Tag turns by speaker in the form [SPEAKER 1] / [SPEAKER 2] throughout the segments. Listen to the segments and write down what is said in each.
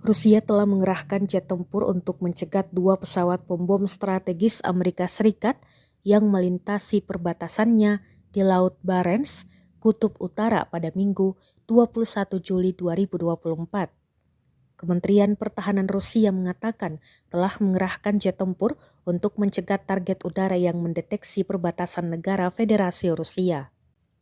[SPEAKER 1] Rusia telah mengerahkan jet tempur untuk mencegat dua pesawat pembom strategis Amerika Serikat yang melintasi perbatasannya di Laut Barents, Kutub Utara pada Minggu 21 Juli 2024. Kementerian Pertahanan Rusia mengatakan telah mengerahkan jet tempur untuk mencegat target udara yang mendeteksi perbatasan negara Federasi Rusia.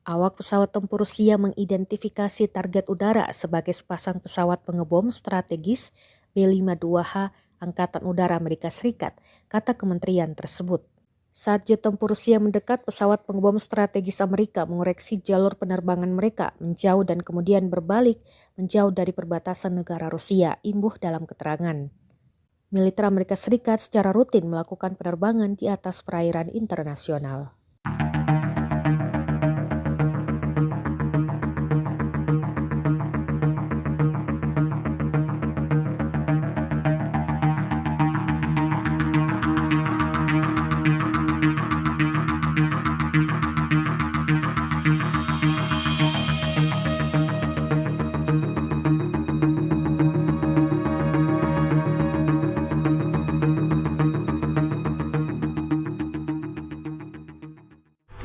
[SPEAKER 1] Awak pesawat tempur Rusia mengidentifikasi target udara sebagai sepasang pesawat pengebom strategis B-52H Angkatan Udara Amerika Serikat, kata kementerian tersebut. Saat jet tempur Rusia mendekat, pesawat pengebom strategis Amerika mengoreksi jalur penerbangan mereka menjauh dan kemudian berbalik menjauh dari perbatasan negara Rusia, imbuh dalam keterangan. Militer Amerika Serikat secara rutin melakukan penerbangan di atas perairan internasional.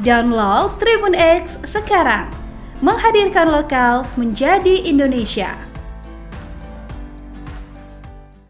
[SPEAKER 2] Download Tribun X sekarang, menghadirkan lokal menjadi Indonesia.